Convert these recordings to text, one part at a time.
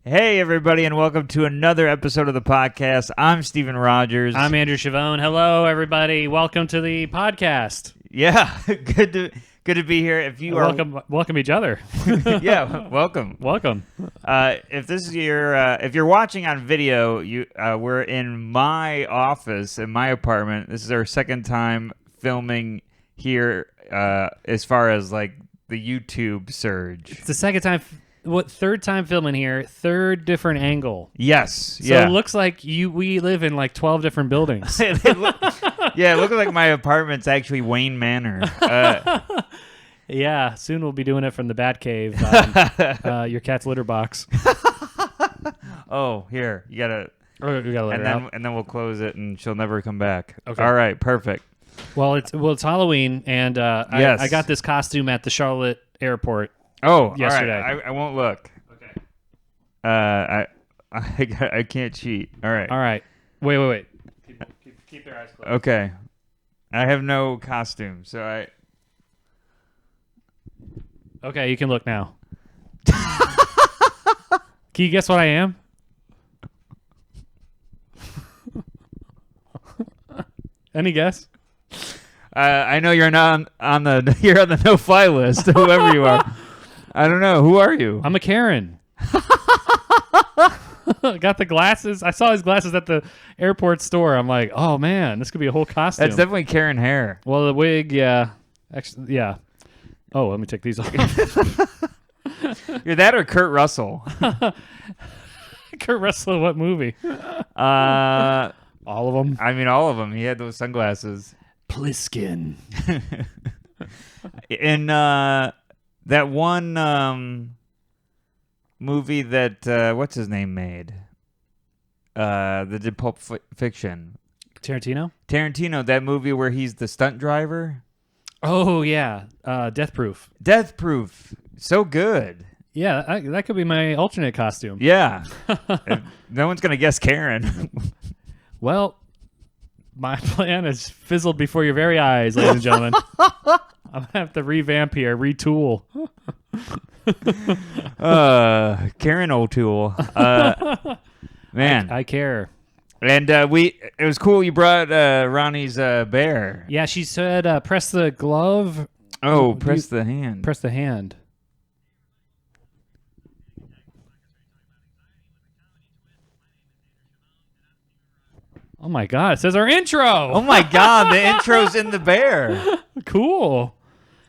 Hey, everybody, and welcome to another episode of the podcast. I'm Steven Rogers. I'm Andrew Chavone. Hello, everybody. Welcome to the podcast. Yeah, good to be here. If you welcome each other. Yeah, welcome. If this is if you're watching on video, we're in my office in my apartment. This is our second time filming here. As far as like the YouTube surge, It's the second time. Third time filming here, third different angle. Yes. So it looks like we live in like 12 different buildings. It looks like my apartment's actually Wayne Manor. Yeah, soon we'll be doing it from the Bat Cave, your cat's litter box. Oh, here, you gotta let her out. And then we'll close it, and she'll never come back. Okay. All right, perfect. Well, it's Halloween, and yes. I got this costume at the Charlotte airport. Oh, yesterday. All right. I won't look. Okay. I can't cheat. All right. All right. Wait. Keep their eyes closed. Okay. I have no costume, so I. Okay, you can look now. Can you guess what I am? Any guess? I know you're not on the no-fly list, whoever you are. I don't know. Who are you? I'm a Karen. Got the glasses. I saw his glasses at the airport store. I'm like, oh man, this could be a whole costume. That's definitely Karen hair. Well, the wig, yeah. Actually, yeah. Oh, let me take these off. You're that or Kurt Russell? Kurt Russell, what movie? All of them. I mean, all of them. He had those sunglasses. Pliskin. In that one movie that what's his name made? That did Pulp Fiction. Tarantino, that movie where he's the stunt driver. Oh yeah, Death Proof. So good. Yeah, that could be my alternate costume. Yeah. No one's gonna guess Karen. Well, my plan has fizzled before your very eyes, ladies and gentlemen. I'm going to have to revamp here, retool. Karen O'Toole. Man. I care. And it was cool you brought Ronnie's bear. Yeah, she said press the glove. Oh, press the hand. Press the hand. Oh my God, it says our intro. Oh my God, the intro's in the bear. Cool.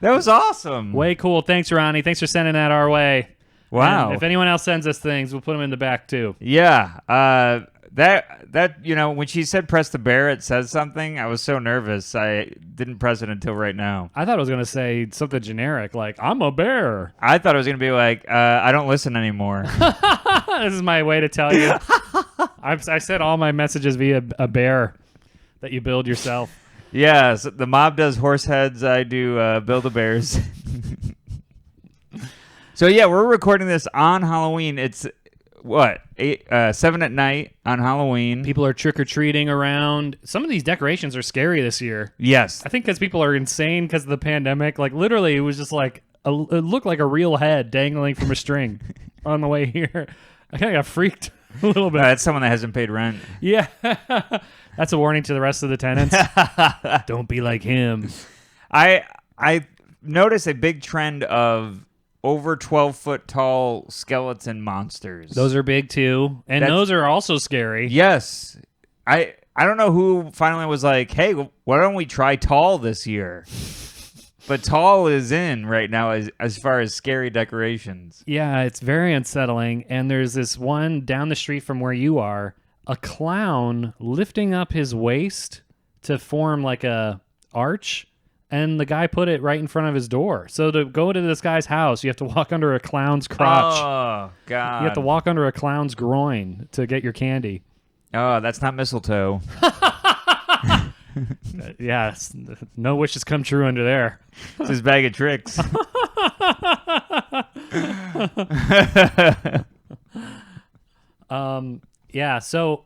That was awesome. Way cool. Thanks, Ronnie. Thanks for sending that our way. Wow. And if anyone else sends us things, we'll put them in the back too. Yeah. That when she said press the bear, it says something. I was so nervous. I didn't press it until right now. I thought it was going to say something generic like, I'm a bear. I thought it was going to be like, I don't listen anymore. This is my way to tell you. I sent all my messages via a bear that you build yourself. Yeah, so the mob does horse heads. I do Build-A-Bears. So yeah, we're recording this on Halloween. It's what 7 at night on Halloween. People are trick-or-treating around. Some of these decorations are scary this year. Yes, I think because people are insane because of the pandemic. Like literally, it was just like it looked like a real head dangling from a string on the way here. I kind of got freaked a little bit. That's someone that hasn't paid rent. Yeah. That's a warning to the rest of the tenants. Don't be like him. I noticed a big trend of over 12-foot tall skeleton monsters. Those are big too, and those are also scary. Yes. I don't know who finally was like, hey, why don't we try tall this year? But tall is in right now as far as scary decorations. Yeah, it's very unsettling. And there's this one down the street from where you are, a clown lifting up his waist to form like a arch, and the guy put it right in front of his door. So to go to this guy's house, you have to walk under a clown's crotch. Oh, God. You have to walk under a clown's groin to get your candy. Oh, that's not mistletoe. Yeah, no wishes come true under there. It's his bag of tricks. Yeah, so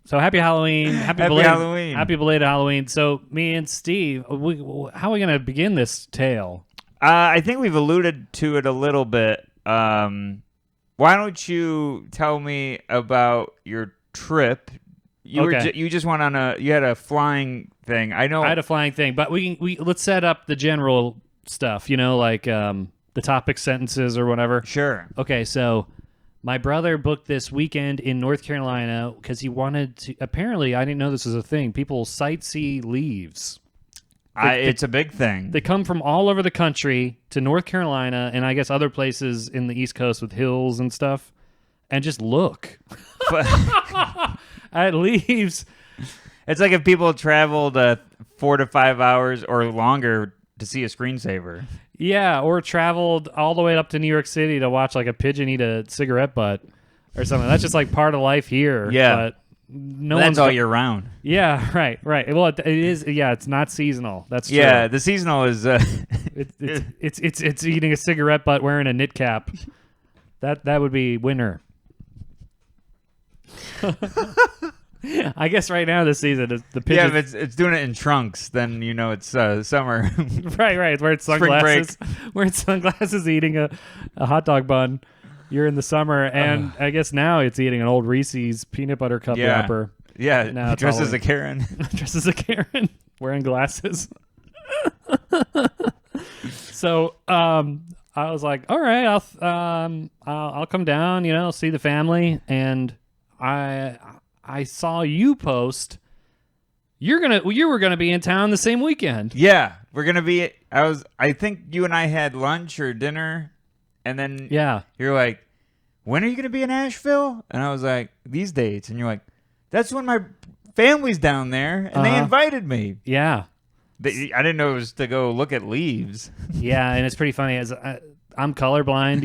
happy Halloween. Happy belated Halloween. So me and Steve, how are we going to begin this tale? I think we've alluded to it a little bit. why don't you tell me about your trip? You just went on you had a flying thing. I know I had a flying thing, but let's set up the general stuff, like the topic sentences or whatever. Sure. Okay, so my brother booked this weekend in North Carolina because he wanted to. Apparently, I didn't know this was a thing. People sightsee leaves. It's a big thing. They come from all over the country to North Carolina and I guess other places in the East Coast with hills and stuff, and just look at leaves. It's like if people traveled 4 to 5 hours or longer to see a screensaver. Yeah, or traveled all the way up to New York City to watch like a pigeon eat a cigarette butt or something. That's just like part of life here. Yeah. But that's all year round. Yeah, right. Well, it is. Yeah, it's not seasonal. That's true. Yeah, the seasonal is. It's eating a cigarette butt wearing a knit cap. That would be winter. I guess right now this season the pigeon. Yeah, if it's doing it in trunks, then it's summer. Right. It's wearing sunglasses. Wearing sunglasses, eating a hot dog bun. You're in the summer, and I guess now it's eating an old Reese's peanut butter cup wrapper. Yeah, now dressed as a Karen. Dressed as a Karen, wearing glasses. So I was like, all right, I'll come down, see the family, and I saw you post. You were gonna be in town the same weekend. Yeah, we're gonna be. I think you and I had lunch or dinner. And then you're like, when are you going to be in Asheville? And I was like, these dates. And you're like, that's when my family's down there. And they invited me. Yeah. I didn't know it was to go look at leaves. Yeah, and it's pretty funny. I'm colorblind,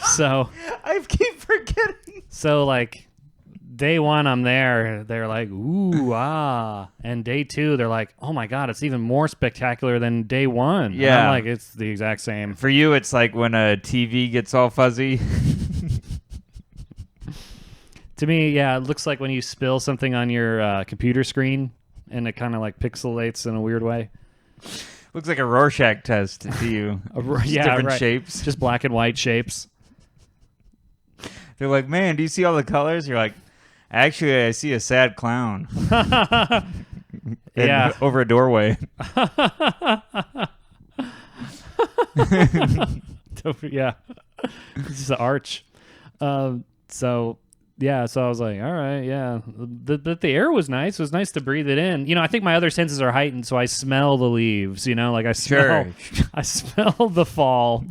So I keep forgetting. So, like, day one, I'm there. They're like, ooh, ah. And day two, they're like, oh, my God, it's even more spectacular than day one. Yeah. And I'm like, it's the exact same. For you, it's like when a TV gets all fuzzy. To me, yeah, it looks like when you spill something on your computer screen and it kind of like pixelates in a weird way. Looks like a Rorschach test to you. Different shapes. Just black and white shapes. They're like, man, do you see all the colors? You're like, actually, I see a sad clown. Yeah. Over a doorway. Yeah. It's just an arch. So I was like, all right, yeah. The air was nice. It was nice to breathe it in. I think my other senses are heightened, so I smell the leaves, like I smell the fall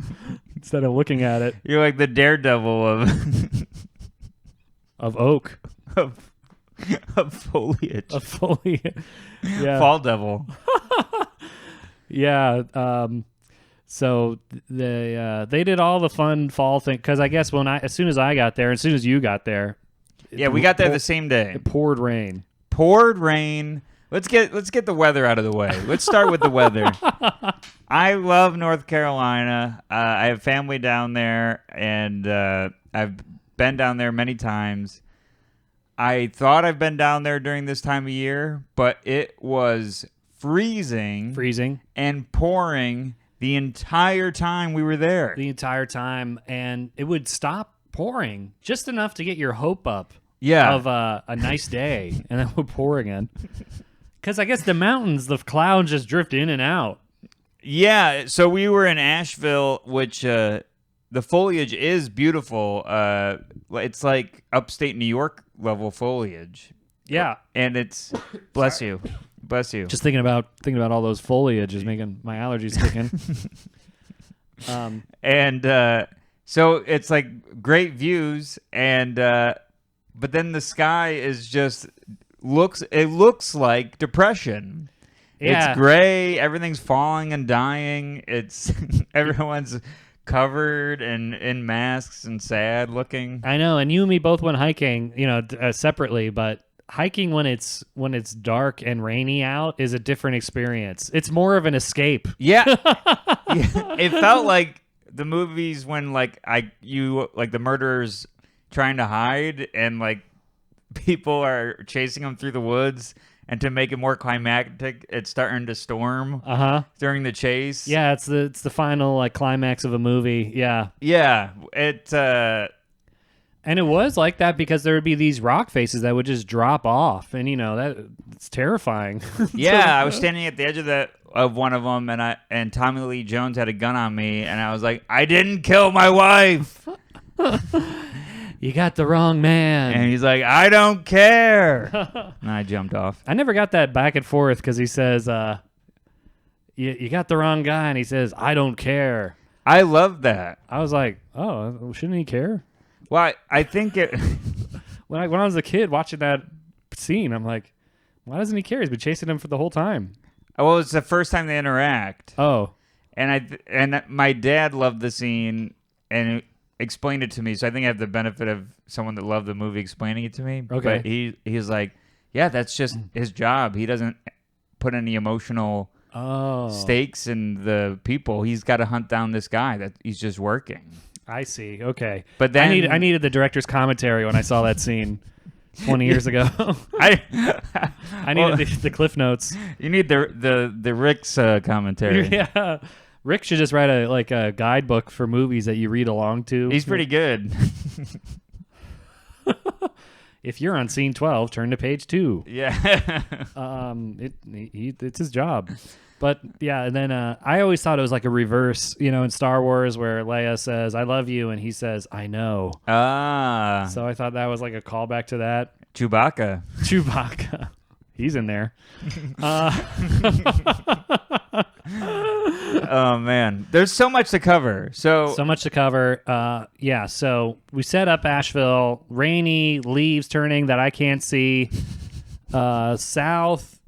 instead of looking at it. You're like the daredevil of oak. Of foliage. Of foliage. Yeah. Fall devil. Yeah. So they did all the fun fall thing because I guess as soon as I got there, as soon as you got there, we got there the same day. It poured rain. Let's get the weather out of the way. Let's start with the weather. I love North Carolina. I have family down there, and I've been down there many times. I thought I've been down there during this time of year, but it was freezing, and pouring the entire time we were there. The entire time, and it would stop pouring just enough to get your hope up. Yeah. Of a nice day, and then it would pour again. Because I guess the mountains, the clouds just drift in and out. Yeah, so we were in Asheville, which the foliage is beautiful. It's like upstate New York level foliage. Yeah, and it's bless you. Just thinking about all those foliage is making my allergies kick in. So it's like great views, and but then the sky is just looks like depression. Yeah. It's gray. Everything's falling and dying. It's everyone's covered and in masks and sad looking. I know, and you and me both went hiking, separately, but hiking when it's dark and rainy out is a different experience. It's more of an escape. Yeah. Yeah. It felt like the movies when the murderers trying to hide and like people are chasing them through the woods and to make it more climactic, it's starting to storm during the chase. Yeah, it's the final like climax of a movie. Yeah. Yeah, it. And it was like that because there would be these rock faces that would just drop off, and it's terrifying. Yeah, I was standing at the edge of one of them, and Tommy Lee Jones had a gun on me, and I was like, I didn't kill my wife. You got the wrong man. And he's like, I don't care. And I jumped off. I never got that back and forth because he says, you got the wrong guy, and he says, I don't care. I love that. I was like, oh, shouldn't he care? Well, I think it. when I was a kid watching that scene, I'm like, why doesn't he care? He's been chasing him for the whole time. Well, it's the first time they interact. Oh, and my dad loved the scene and explained it to me, so I think I have the benefit of someone that loved the movie explaining it to me. Okay. But he's like, yeah, that's just his job. He doesn't put any emotional stakes in the people. He's got to hunt down this guy that he's just working. I see. Okay. But then I needed the director's commentary when I saw that scene 20 years ago. I needed the Cliff Notes. You need the Rick's commentary. Yeah. Rick should just write a guidebook for movies that you read along to. He's pretty good. If you're on scene 12, turn to page 2. Yeah. It's his job. But yeah, and then I always thought it was like a reverse, in Star Wars where Leia says, I love you, and he says, I know. Ah. So I thought that was like a callback to that. Chewbacca. He's in there. Oh, man. There's so much to cover. So much to cover. Yeah, so we set up Asheville. Rainy, leaves turning that I can't see. South.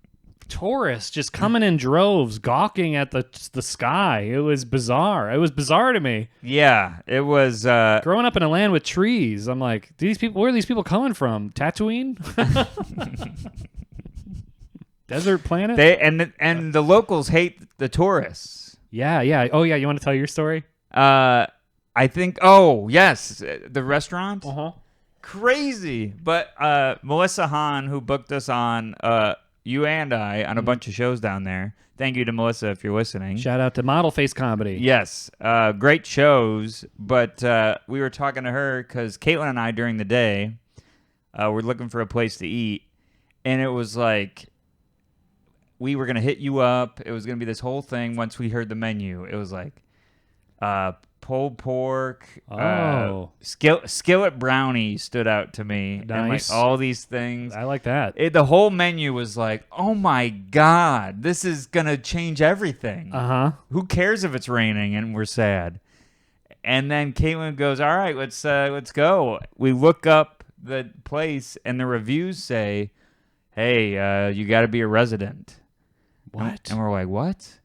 Tourists just coming in droves, gawking at the sky. It was bizarre. It was bizarre to me. Yeah, it was. Growing up in a land with trees, I'm like, where are these people coming from? Tatooine? Desert planet? And the locals hate the tourists. Yeah. Oh, yeah. You want to tell your story? I think. Oh, yes, the restaurant. Crazy, but Melissa Hahn, who booked us on you and I on a bunch of shows down there. Thank you to Melissa if you're listening. Shout out to Model Face Comedy. Yes, great shows. But we were talking to her because Caitlin and I during the day were looking for a place to eat, and it was like we were gonna hit you up. It was gonna be this whole thing. Once we heard the menu, it was like pulled pork, skillet brownie stood out to me. Nice. And like all these things. I like that. The whole menu was like, oh my God, this is going to change everything. Who cares if it's raining and we're sad? And then Caitlin goes, all right, let's go. We look up the place and the reviews say, hey, you got to be a resident. What? And we're like, what?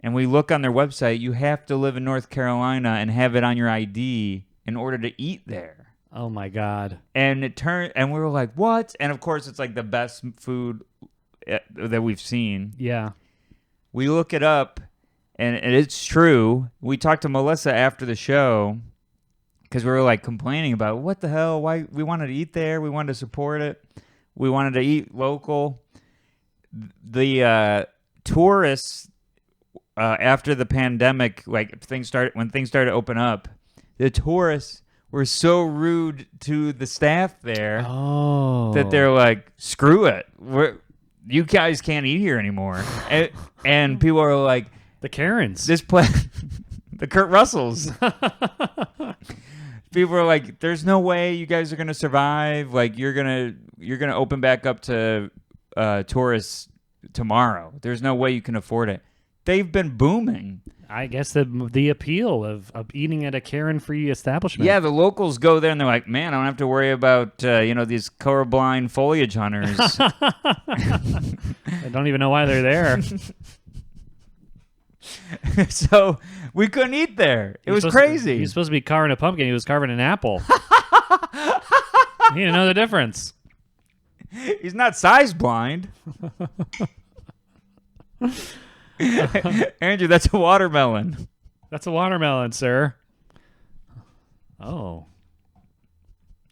And we look on their website, you have to live in North Carolina and have it on your ID in order to eat there. Oh my God. And and we were like, what? And of course, it's like the best food that we've seen. Yeah. We look it up, and it's true. We talked to Melissa after the show because we were like complaining about what the hell, why we wanted to eat there. We wanted to support it. We wanted to eat local. The tourists, after the pandemic, like when things started to open up, the tourists were so rude to the staff there that they're like, screw it. You guys can't eat here anymore. And people are like, the Karens. This place, the Kurt Russells. People are like, there's no way you guys are going to survive. Like, you're going to open back up to tourists tomorrow. There's no way you can afford it. They've been booming. I guess the appeal of eating at a Karen-free establishment. Yeah, the locals go there and they're like, man, I don't have to worry about these colorblind foliage hunters. I don't even know why they're there. So we couldn't eat there. It was crazy. He was supposed to be carving a pumpkin. He was carving an apple. He didn't know the difference. He's not size blind. Andrew, that's a watermelon. That's a watermelon, sir. Oh.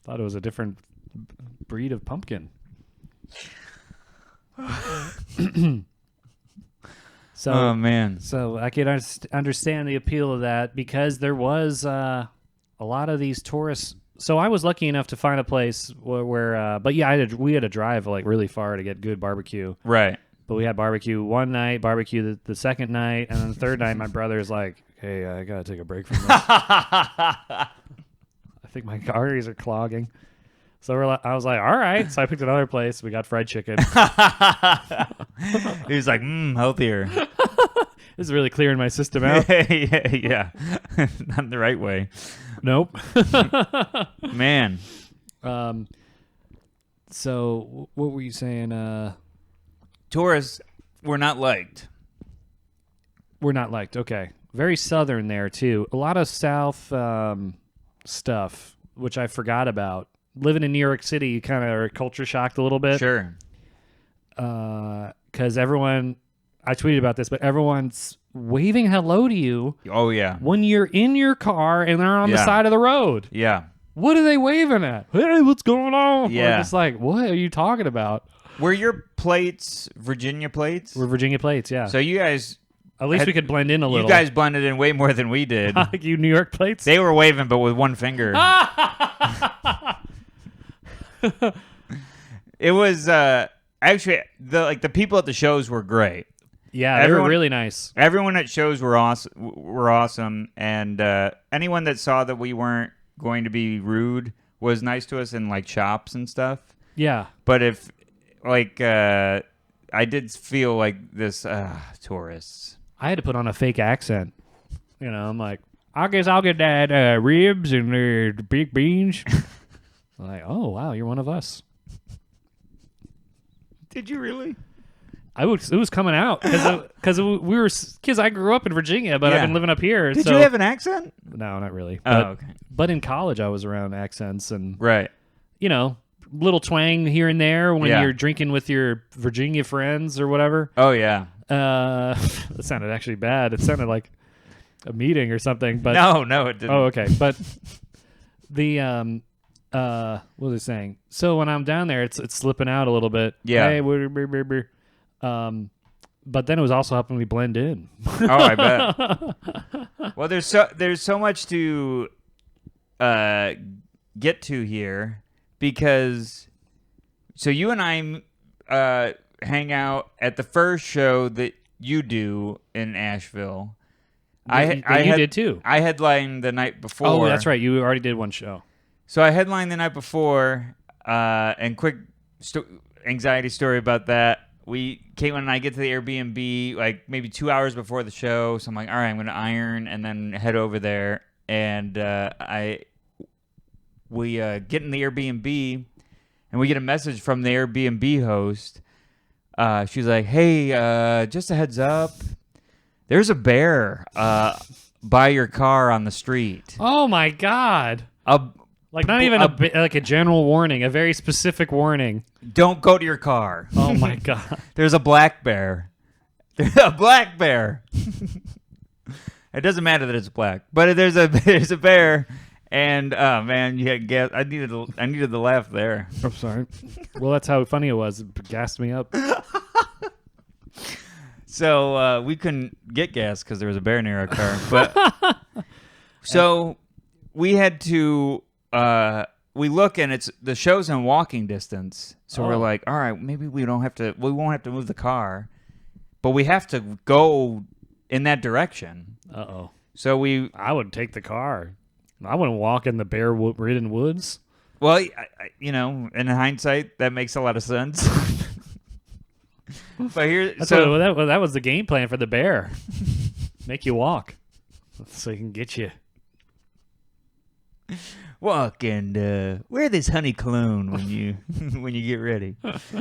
Thought it was a different breed of pumpkin. So, oh man. So I could understand the appeal of that because there was a lot of these tourists. So I was lucky enough to find a place where but yeah, we had to drive like really far to get good barbecue. Right. But we had barbecue one night, barbecue the second night, and then the third night, my brother's like, "Hey, I gotta take a break from this. I think my arteries are clogging." So I was like, "All right." So I picked another place. We got fried chicken. He was like, healthier. This is really clearing my system out. yeah. Not the right way. Nope. Man. So what were you saying? Tourists were not liked. We're not liked. Okay. Very southern there too. A lot of South stuff, which I forgot about. Living in New York City, you kind of are culture shocked a little bit. Sure. Because everyone, I tweeted about this, but everyone's waving hello to you. Oh, yeah. When you're in your car and they're on the side of the road. Yeah. What are they waving at? Hey, what's going on? Yeah. We're just like, what are you talking about? Were your plates Virginia plates? We're Virginia plates, yeah. So you guys... At least we could blend in a little. You guys blended in way more than we did. You New York plates? They were waving, but with one finger. It was actually the people at the shows were great. Yeah, they were really nice. Everyone at shows were awesome, and anyone that saw that we weren't going to be rude was nice to us in like shops and stuff. Yeah, but if I did feel like this tourists. I had to put on a fake accent. You know, I'm like, I guess I'll get that ribs and the big beans. I'm like, oh wow, you're one of us. Did you really? It was coming out because we were kids. I grew up in Virginia, but I've been living up here. Did you have an accent? No, not really. Okay. But in college, I was around accents and right. You know, little twang here and there when you're drinking with your Virginia friends or whatever. Oh yeah. That sounded actually bad. It sounded like a meeting or something. But no, it didn't. Oh, okay. But the what was I saying? So when I'm down there, it's slipping out a little bit. Yeah. Hey, but then it was also helping me blend in. Oh, I bet. Well, there's so much to get to here because so you and I hang out at the first show that you do in Asheville. You did too. I headlined the night before. Oh, that's right. You already did one show. So I headlined the night before, and quick anxiety story about that. Caitlin and I get to the Airbnb like maybe 2 hours before the show. So I'm like, all right, I'm going to iron and then head over there. And we get in the Airbnb and we get a message from the Airbnb host. She's like, hey, just a heads up. There's a bear by your car on the street. Oh, my God. Like not even like a general warning, a very specific warning. Don't go to your car. Oh my God. There's a black bear. There's a black bear. It doesn't matter that it's black, but there's a bear, and oh man, you had gas. I needed the laugh there. I'm sorry. Well, that's how funny it was. It gassed me up. So we couldn't get gas because there was a bear near our car. But so we had to. We look and the show's in walking distance, so we're like, all right, maybe we won't have to move the car, but we have to go in that direction. So I would take the car. I wouldn't walk in the bear-ridden woods. Well, in hindsight, that makes a lot of sense. But that was the game plan for the bear. Make you walk so he can get you. Walk and wear this honey cologne when you get ready. That's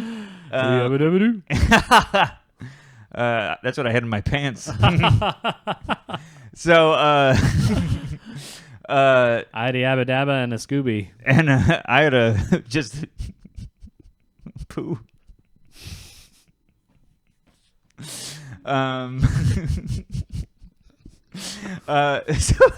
what I had in my pants. So I had a yabba dabba and a Scooby, and I had a just poo. So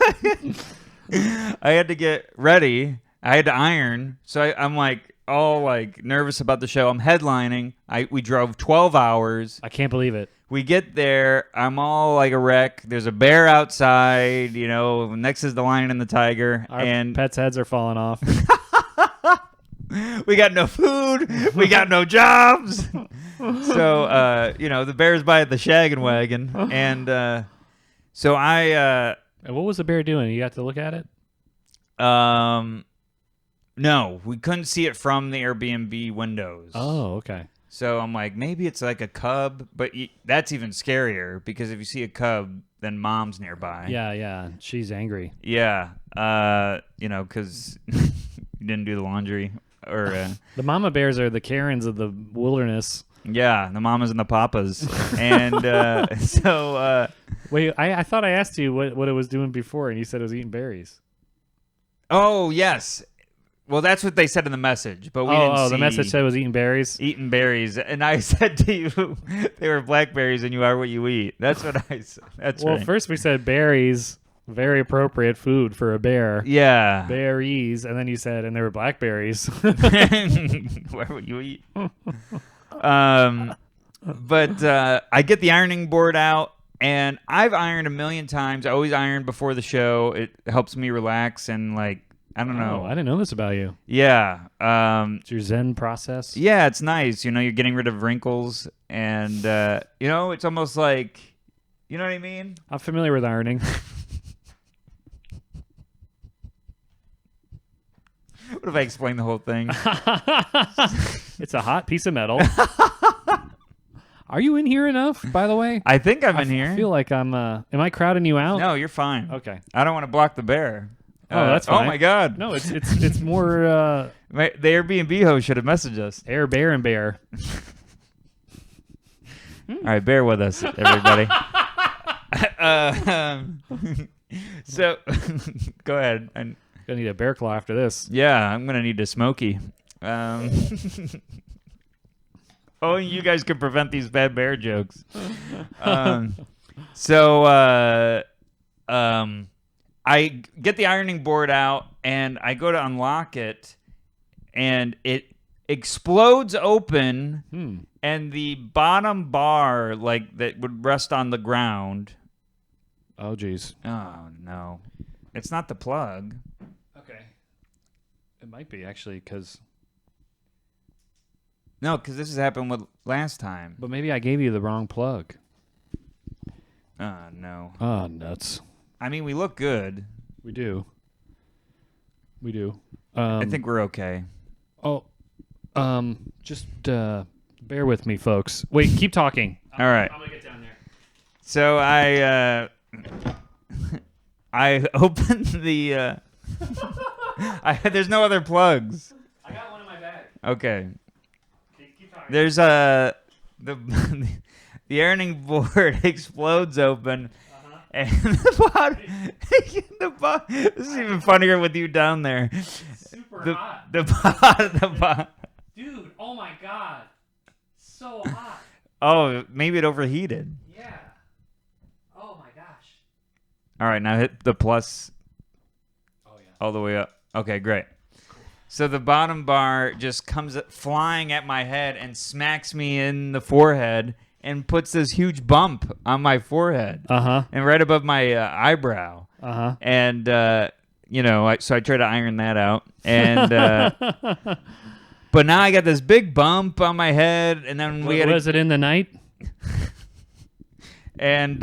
I had to get ready. I had to iron. So I'm like, all like nervous about the show. I'm headlining. We drove 12 hours. I can't believe it. We get there. I'm all like a wreck. There's a bear outside. Next is the lion and the tiger. Our pets' heads are falling off. We got no food. We got no jobs. So, the bear's by the shaggin' wagon. And so I... And what was the bear doing? You got to look at it? No, we couldn't see it from the Airbnb windows. Oh, okay. So I'm like, maybe it's like a cub, but that's even scarier because if you see a cub, then mom's nearby. Yeah. She's angry. Yeah. Because you didn't do the laundry. Or the mama bears are the Karens of the wilderness. Yeah, the mamas and the papas. And so... Wait, I thought I asked you what it was doing before, and you said it was eating berries. Oh, yes. Well, that's what they said in the message, but we didn't see. The message said it was eating berries? Eating berries. And I said to you, they were blackberries and you are what you eat. That's what I said. That's right. Well, first we said berries, very appropriate food for a bear. Yeah. Berries. And then you said, and they were blackberries. Where would you eat? But I get the ironing board out, and I've ironed a million times. I always iron before the show. It helps me relax and I don't know. I didn't know this about you. Yeah. It's your Zen process? Yeah, it's nice. You're getting rid of wrinkles, and it's almost like, you know what I mean? I'm familiar with ironing. What if I explain the whole thing? It's a hot piece of metal. Are you in here enough, by the way? I think I'm in here. I feel like I'm... am I crowding you out? No, you're fine. Okay. I don't want to block the bear. Oh, that's fine. Oh, my God. No, it's more... The Airbnb host should have messaged us. Air, bear, and bear. All right, bear with us, everybody. So, go ahead. Gonna need a bear claw after this. Yeah, I'm gonna need a smoky. Only you guys can prevent these bad bear jokes. I get the ironing board out and I go to unlock it, and it explodes open, and the bottom bar that would rest on the ground. Oh, geez. Oh no, it's not the plug. Okay. It might be actually because. No, because this has happened with last time. But maybe I gave you the wrong plug. No. Oh, nuts. I mean, we look good. We do. I think we're okay. Oh, just bear with me, folks. Wait, keep talking. All right. I'm gonna get down there. So I opened the. There's no other plugs. I got one in my bag. Okay. Keep talking. There's the ironing board explodes open, and the bottom. This is even funnier with you down there. It's super hot. The bottom. Dude, oh my God, so hot. Oh, maybe it overheated. Yeah. Oh my gosh. All right, now hit the plus. Oh yeah. All the way up. Okay, great. So the bottom bar just comes flying at my head and smacks me in the forehead and puts this huge bump on my forehead. And right above my eyebrow. And, so I try to iron that out. And, but now I got this big bump on my head. And then was it in the night? And,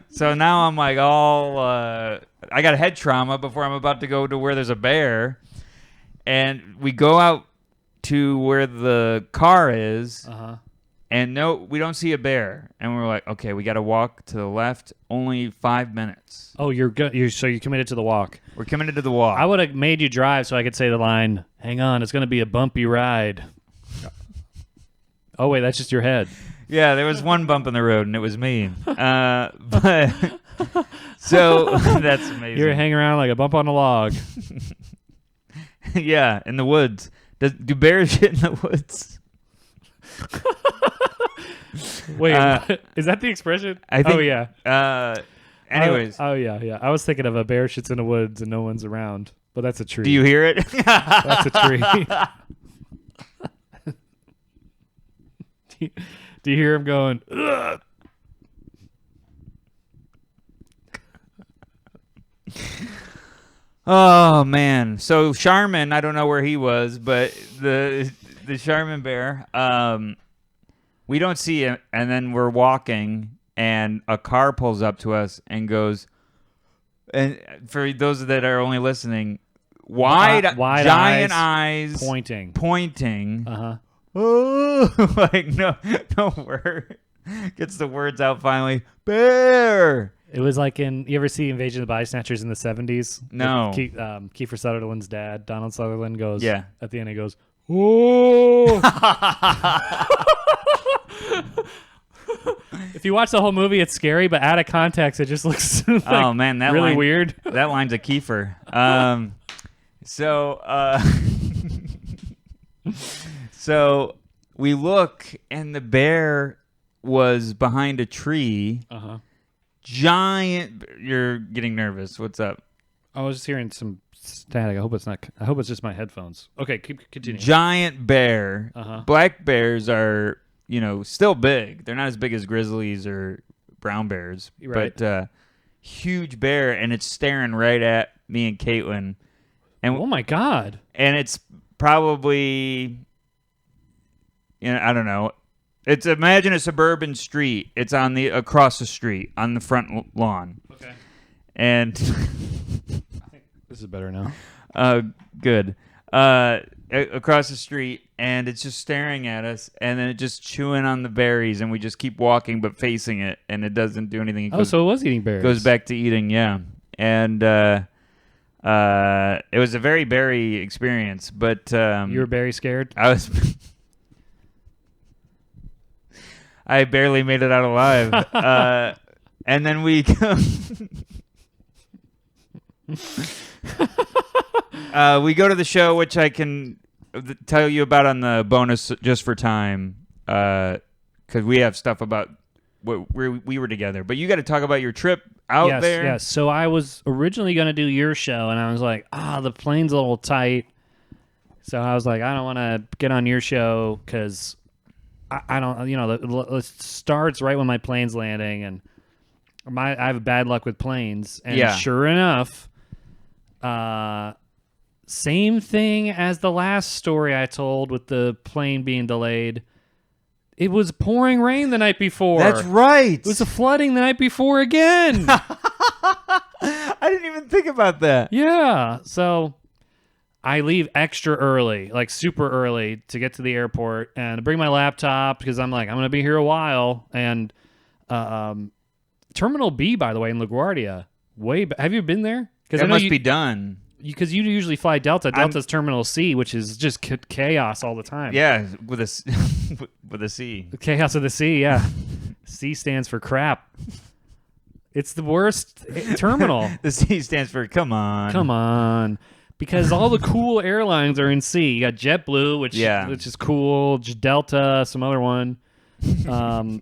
so now I'm like I got head trauma before I'm about to go to where there's a bear. And we go out to where the car is. And no, we don't see a bear. And we're like, okay, we got to walk to the left. Only 5 minutes. Oh, you're good. So you're committed to the walk. We're committed to the walk. I would have made you drive so I could say the line, hang on, it's going to be a bumpy ride. Oh, wait, that's just your head. Yeah, there was one bump in the road, and it was me. But so that's amazing. You're hanging around like a bump on a log. Yeah, in the woods. Do bears shit in the woods? Wait, is that the expression? I think, oh, yeah. Anyways. Oh, yeah. I was thinking of a bear shits in the woods and no one's around. but that's a tree. Do you hear it? That's a tree. Do you hear him going, ugh? Oh man! So Charmin, I don't know where he was, but the Charmin bear, we don't see him, and then we're walking, and a car pulls up to us and goes. And for those that are only listening, wide giant eyes pointing. Oh, like no word gets the words out finally. Bear. It was like you ever see Invasion of the Body Snatchers in the 70s? No. Kiefer Sutherland's dad, Donald Sutherland, goes, yeah. At the end he goes, oh. If you watch the whole movie, it's scary, but out of context, it just looks like oh, man, that really line, weird. That line's a Kiefer. So we look, and the bear was behind a tree. Uh-huh. Giant. You're getting nervous. What's up? I was just hearing some static. I hope it's just my headphones. Okay, continue. Giant bear. Uh-huh. Black bears are, still big. They're not as big as grizzlies or brown bears, right. But huge bear, and it's staring right at me and Caitlin. And oh my God! And it's probably, I don't know. Imagine a suburban street. It's across the street on the front lawn. Okay. And I think this is better now. Good. Across the street, and it's just staring at us, and then it just chewing on the berries, and we just keep walking but facing it, and it doesn't do anything. So it was eating berries. Goes back to eating, yeah. And it was a very berry experience, but you were berry scared? I was. I barely made it out alive. And then we go. We go to the show, which I can tell you about on the bonus just for time, because we have stuff about we were together. But you got to talk about your trip out there. Yes. So I was originally going to do your show, and I was like, the plane's a little tight. So I was like, I don't want to get on your show because I don't, it starts right when my plane's landing, and I have bad luck with planes. And sure enough, same thing as the last story I told with the plane being delayed. It was pouring rain the night before. That's right. It was a flooding the night before again. I didn't even think about that. Yeah. So I leave extra early, like super early, to get to the airport and bring my laptop because I'm like, I'm going to be here a while. And Terminal B, by the way, in LaGuardia, have you been there? It must be done. Because you usually fly Delta. Delta's Terminal C, which is just chaos all the time. Yeah, with a C. Chaos of the C, yeah. C stands for crap. It's the worst terminal. The C stands for come on. Come on. Because all the cool airlines are in C. You got JetBlue, which is cool. Delta, some other one. And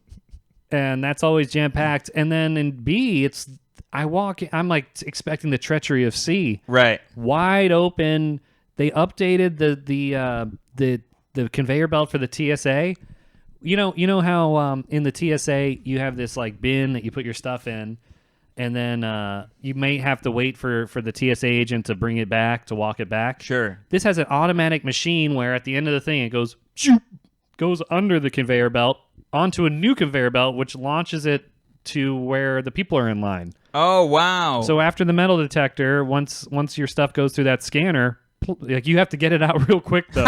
that's always jam-packed. And then in B, I'm like expecting the treachery of C. Right. Wide open. They updated the conveyor belt for the TSA. You know how in the TSA you have this like bin that you put your stuff in, and then you may have to wait for the TSA agent to bring it back, to walk it back. Sure. This has an automatic machine where at the end of the thing it goes under the conveyor belt onto a new conveyor belt, which launches it to where the people are in line. Oh, wow. So after the metal detector, once your stuff goes through that scanner, like you have to get it out real quick, though.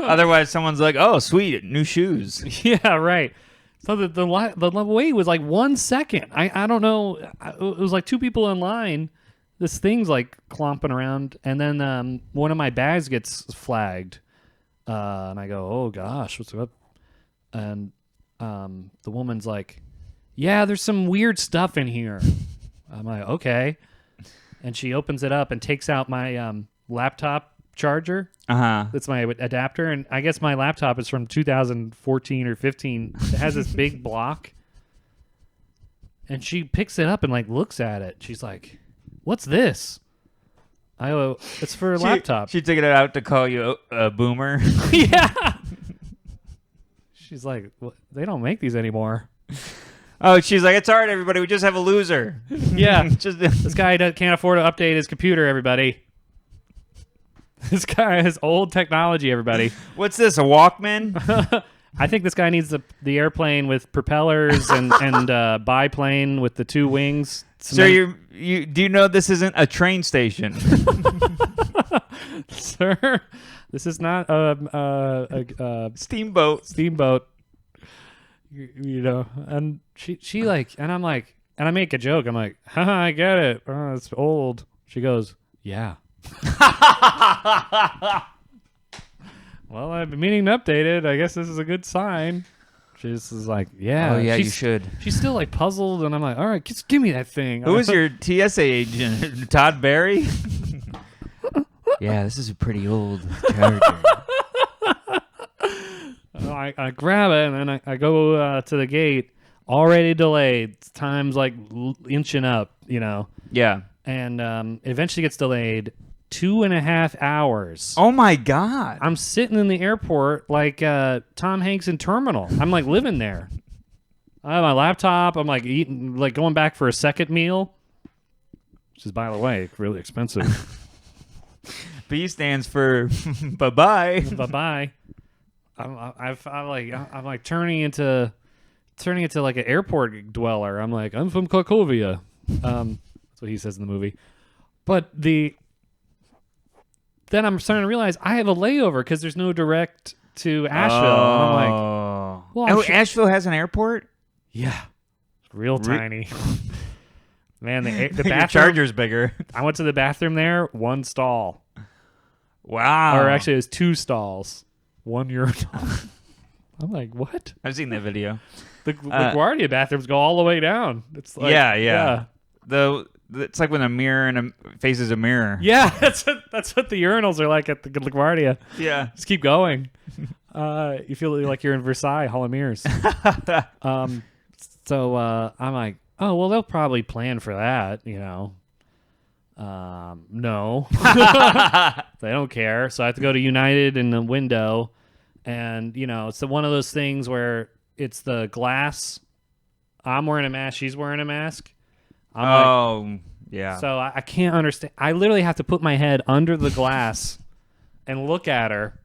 Otherwise, someone's like, oh, sweet, new shoes. Yeah, right. So the wait was like 1 second. I don't know. It was like two people in line. This thing's like clomping around. And then one of my bags gets flagged. And I go, oh, gosh, what's up? And the woman's like, yeah, there's some weird stuff in here. I'm like, okay. And she opens it up and takes out my laptop charger. That's my adapter. And I guess my laptop is from 2014 or 15. It has this big block. And she picks it up and like looks at it. She's like, what's this? I go, it's for a laptop. She took it out to call you a boomer. Yeah. She's like, well, they don't make these anymore. Oh, she's like, it's all right, everybody. We just have a loser. Yeah. This guy can't afford to update his computer, everybody. This guy has old technology, everybody. What's this, a Walkman? I think this guy needs the airplane with propellers and biplane with the 2 wings. Sir, do you know this isn't a train station? Sir, this is not a steamboat. Steamboat. You know, and she like, and I'm like, and I make a joke. I'm like, haha, I get it. Oh, it's old. She goes, yeah. Well, I've been meaning to update it. I guess this is a good sign. She just is like, yeah. Oh, yeah, you should. She's still like puzzled, and I'm like, all right, just give me that thing. Who was your TSA agent? Todd Barry? Yeah, this is a pretty old charger. I grab it, and then I go to the gate, already delayed. Time's like inching up, you know. Yeah. And eventually gets delayed 2.5 hours. Oh, my God. I'm sitting in the airport like Tom Hanks in Terminal. I'm like living there. I have my laptop. I'm like eating, like going back for a second meal, which is, by the way, really expensive. B stands for bye-bye. Bye-bye. I'm like turning into like an airport dweller. I'm like, I'm from Cracovia. That's what he says in the movie. But then I'm starting to realize I have a layover because there's no direct to Asheville. And I'm like, well, Asheville has an airport? Yeah. It's real tiny. Man, the bathroom. Your charger's bigger. I went to the bathroom there, 1 stall. Wow. Or actually, it was 2 stalls. 1 urinal. I'm like, what? I've seen that video. The LaGuardia bathrooms go all the way down. It's like, yeah. It's like when a mirror faces a mirror. Yeah, that's what the urinals are like at the LaGuardia. Yeah. Just keep going. You feel like you're in Versailles, Hall of Mirrors. So I'm like, oh, well, they'll probably plan for that, you know. No. They don't care. So I have to go to United in the window. And, you know, it's one of those things where it's the glass. I'm wearing a mask. She's wearing a mask. Yeah. So I can't understand. I literally have to put my head under the glass and look at her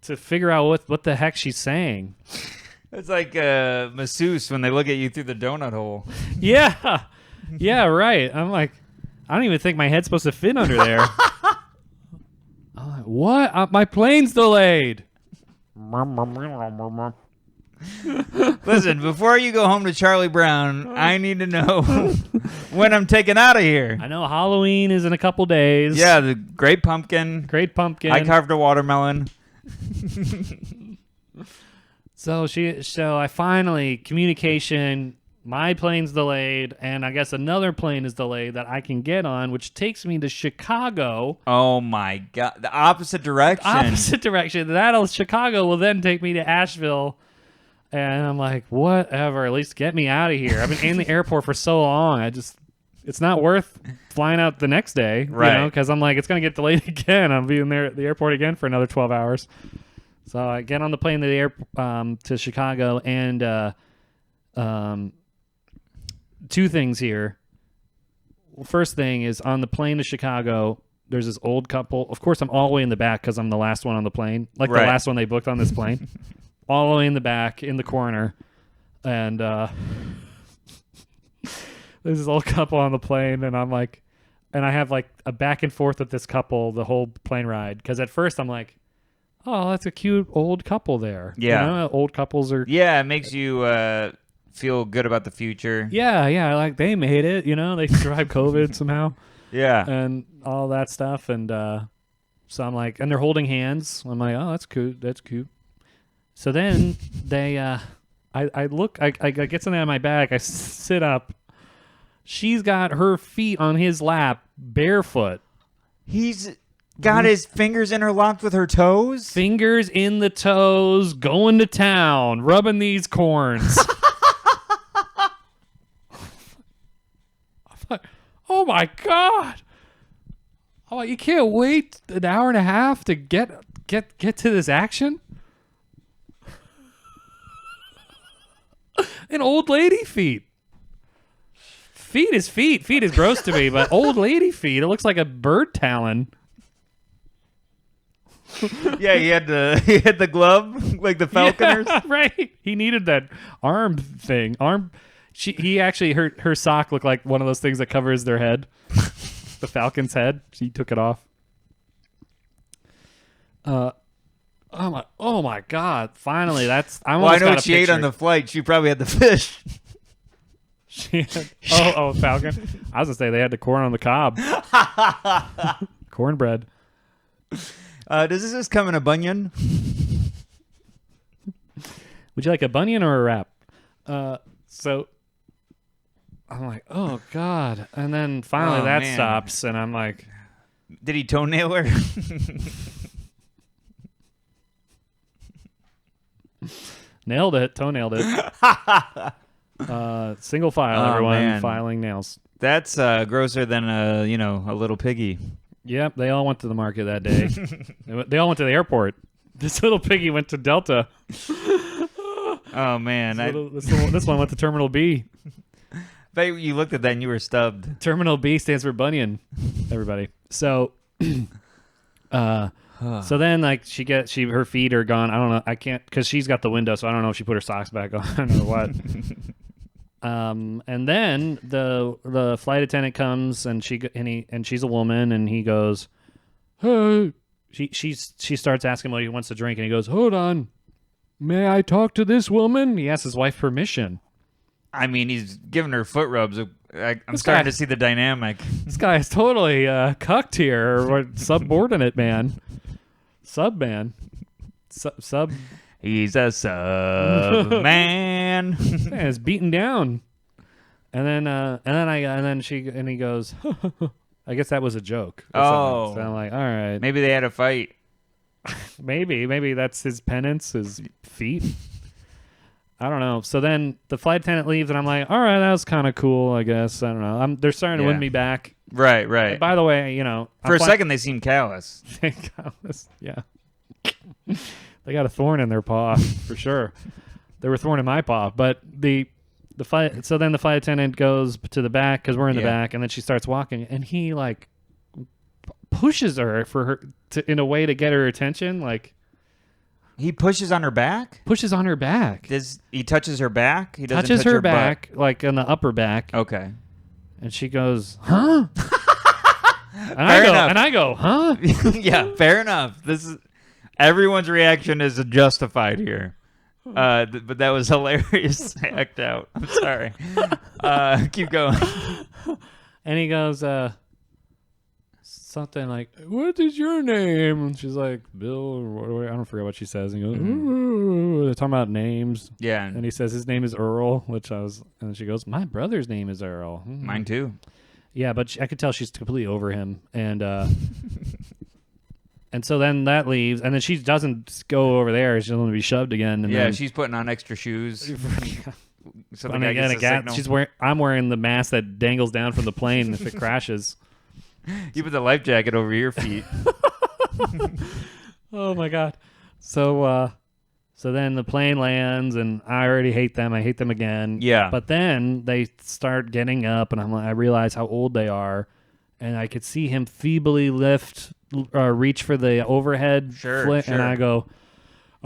to figure out what the heck she's saying. It's like masseuse when they look at you through the donut hole. Yeah. Yeah, right. I'm like, I don't even think my head's supposed to fit under there. I'm like, what? My plane's delayed. Listen, before you go home to Charlie Brown, I need to know when I'm taking out of here. I know Halloween is in a couple days. Yeah, the Great Pumpkin. I carved a watermelon. So I finally, communication, my plane's delayed, and I guess another plane is delayed that I can get on, which takes me to Chicago. Oh my God. The opposite direction. Chicago will then take me to Asheville. And I'm like, whatever, at least get me out of here. I've been in the airport for so long. It's not worth flying out the next day. Right. You know, because I'm like, it's going to get delayed again. I'll be in there at the airport again for another 12 hours. So I get on the plane to Chicago, and 2 things here. Well, first thing is, on the plane to Chicago, there's this old couple. Of course, I'm all the way in the back because I'm the last one on the plane. Like the last one they booked on this plane. All the way in the back, in the corner. And there's this old couple on the plane, and I'm like, and I have like a back and forth with this couple the whole plane ride. Because at first I'm like, oh, that's a cute old couple there. Yeah. You know, old couples are... Yeah, it makes you feel good about the future. Yeah, like they made it, you know? They survived COVID somehow. Yeah. And all that stuff. And so I'm like, and they're holding hands. I'm like, oh, that's cute. That's cute. So then they, I look, I get something out of my bag. I sit up. She's got her feet on his lap, barefoot. He's got his fingers interlocked with her toes? Fingers in the toes, going to town, rubbing these corns. I'm like, oh my God. I'm like, you can't wait an hour and a half to get to this action? An old lady feet. Feet is feet. Feet is gross to me, but old lady feet, it looks like a bird talon. Yeah, he had the glove like the falconers. Yeah, right. He needed that arm thing. He actually her sock looked like one of those things that covers their head. The falcon's head. She took it off. Oh my God! Finally, that's. I know what she ate on the flight. She probably had the fish. She had, falcon. I was gonna say they had the corn on the cob. Cornbread. Does this come in a bunion? Would you like a bunion or a wrap? So I'm like, oh God, and then finally stops, and I'm like, did he toenail her? Nailed it. Toenailed it. Single file, everyone. Man. Filing nails. That's grosser than a little piggy. Yep, they all went to the market that day. They all went to the airport. This little piggy went to Delta. Oh man, this one went to Terminal B. Bet you looked at that and you were stubbed. Terminal B stands for bunion. Everybody. So, so then like her feet are gone. I don't know. I can't because she's got the window, so I don't know if she put her socks back on or what. And then the flight attendant comes and she's a woman and he goes, hey. She starts asking what he wants to drink and he goes, hold on, may I talk to this woman? He asks his wife permission. I mean, he's giving her foot rubs. I'm starting to see the dynamic. This guy is totally cucked here, or subordinate man, sub man, sub. He's a sub man. Man is beaten down, and then he goes. I guess that was a joke. So I'm like, all right. Maybe they had a fight. Maybe that's his penance, his feet. I don't know. So then the flight attendant leaves, and I'm like, all right, that was kind of cool, I guess. I don't know. They're starting to win me back. Right. And by the way, for a second they seem callous. Callous, yeah. They got a thorn in their paw for sure. They were a thorn in my paw, but the flight. So then the flight attendant goes to the back because we're in the back, and then she starts walking, and he like pushes her in a way to get her attention, like. He pushes on her back? Pushes on her back. He touches her back? He doesn't touches touch her back, butt. Like on the upper back. Okay. And she goes, huh? And I go, huh? Yeah, fair enough. Everyone's reaction is justified here. But that was hilarious. Act out. I'm sorry. Keep going. And he goes, something like, what is your name? And she's like, Bill, I don't forget what she says. And he goes, ooh, they're talking about names. Yeah. And he says his name is Earl, and she goes, my brother's name is Earl. Mine too. Yeah, but I could tell she's completely over him. And and so then that leaves, and then she doesn't go over there. She's going to be shoved again. And she's putting on extra shoes. So I'm wearing the mask that dangles down from the plane if it crashes. You put the life jacket over your feet. Oh my God. So then the plane lands and I already hate them. I hate them again. Yeah. But then they start getting up and I realize how old they are, and I could see him feebly reach for the overhead flick, and I go,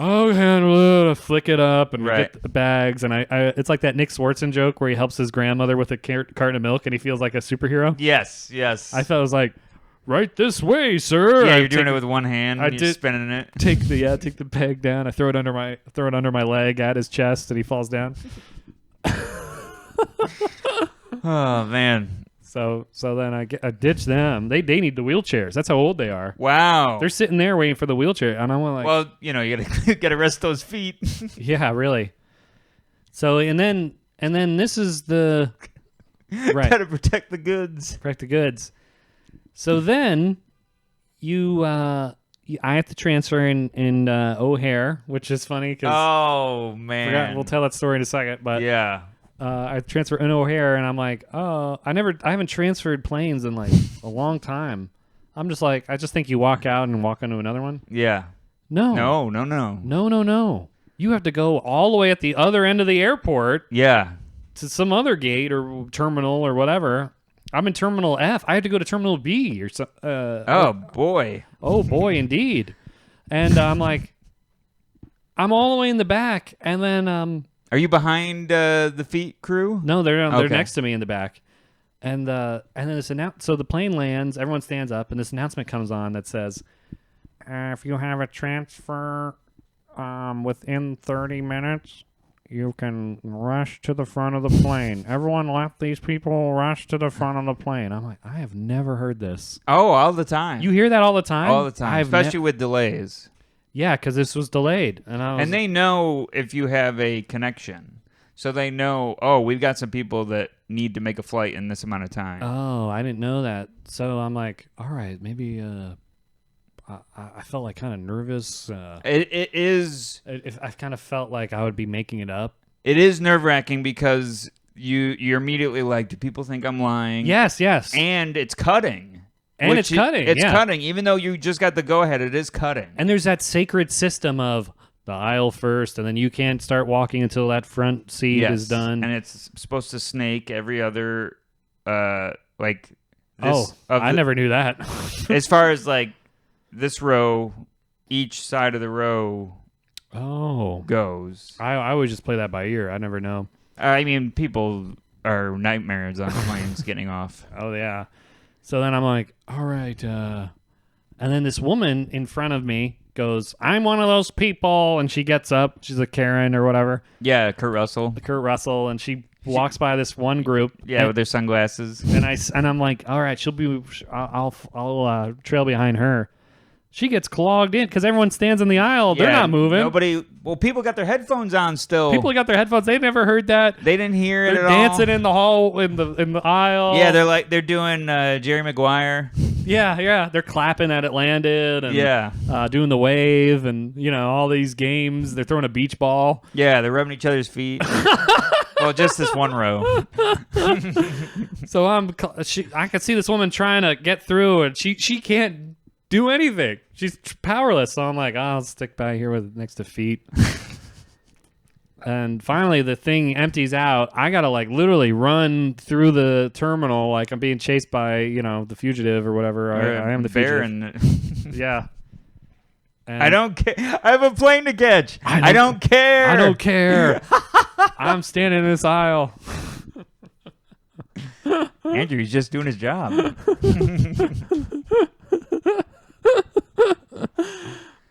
I'll handle it. I flick it up and we get the bags. And I it's like that Nick Swartzen joke where he helps his grandmother with a carton of milk and he feels like a superhero. Yes. I felt it was like, right this way, sir. Yeah, you're doing it with one hand. You're spinning it. Take the bag down. I throw it under my leg at his chest and he falls down. Oh man. So then I ditch them. They need the wheelchairs. That's how old they are. Wow. They're sitting there waiting for the wheelchair, and I'm like, well, you gotta rest those feet. Yeah, really. So and then this is the right. Gotta protect the goods. Protect the goods. So then I have to transfer in O'Hare, which is funny because man, we'll tell that story in a second. But yeah. I transfer in O'Hare, and I'm like, I haven't transferred planes in like a long time. I'm just like, I just think you walk out and walk onto another one. Yeah. No. No. You have to go all the way at the other end of the airport. Yeah. To some other gate or terminal or whatever. I'm in Terminal F. I had to go to Terminal B or so. Oh boy. Oh boy, indeed. And I'm like, I'm all the way in the back, and then Are you behind the feet crew? no, they're next to me in the back, and then this so the plane lands, everyone stands up, and this announcement comes on that says, if you have a transfer within 30 minutes. You can rush to the front of the plane. Everyone let these people rush to the front of the plane. I'm like, I have never heard this. Oh, all the time. You hear that all the time? All the time, especially with delays. Yeah, because this was delayed. And they know if you have a connection. So they know, oh, we've got some people that need to make a flight in this amount of time. Oh, I didn't know that. So I'm like, all right, maybe I felt like kind of nervous. It is. I kind of felt like I would be making it up. It is nerve-wracking because you're immediately like, do people think I'm lying? Yes. And it's cutting. It's cutting. Even though you just got the go-ahead, it is cutting. And there's that sacred system of the aisle first, and then you can't start walking until that front seat is done. And it's supposed to snake every other, like... I never knew that. As far as, like, this row, each side of the row goes. I always just play that by ear. I never know. I mean, people are nightmares on planes getting off. Oh, yeah. So then I'm like, all right. And then this woman in front of me goes, I'm one of those people. And she gets up. She's a Karen or whatever. Yeah, Kurt Russell. And she walks by this one group. Yeah, with their sunglasses. And I'm like, all right, I'll trail behind her. She gets clogged in because everyone stands in the aisle. They're not moving. People got their headphones on still. People got their headphones. They never heard that. They didn't hear it at all. They're dancing in the hall, in the aisle. Yeah, they're doing Jerry Maguire. Yeah. They're clapping that it landed. And, doing the wave and, all these games. They're throwing a beach ball. Yeah, they're rubbing each other's feet. Well, just this one row. So I could see this woman trying to get through, and she can't do anything. She's powerless. So I'm like, I'll stick by here next to feet. And finally, the thing empties out. I gotta literally run through the terminal like I'm being chased by the fugitive or whatever. I am the fugitive. Yeah. And I don't care. I have a plane to catch. I don't care. I don't care. I'm standing in this aisle. Andrew's just doing his job.